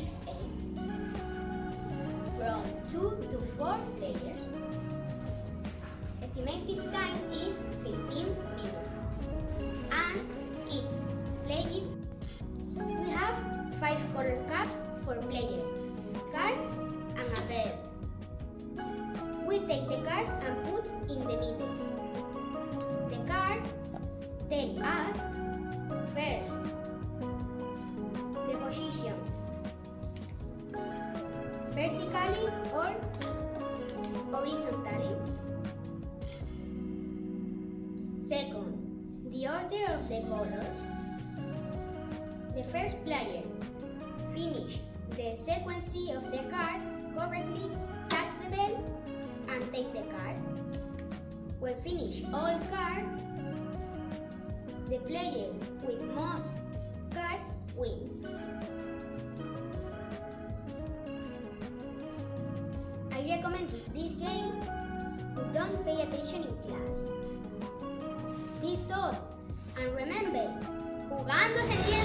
6A. From 2 to 4 players. Estimated time is 15 minutes. And it's played. We have 5 color cups for players, cards, and a bed. We take the card and put in the middle. The card tells us first the position, vertically or horizontally. Second, the order of the colors. The first player finish the sequence of the card correctly, touch the bell, and take the card. When finish all cards, the player with most cards wins. I recommend this game. Don't pay attention in class. This all, and remember, jugando se entiende.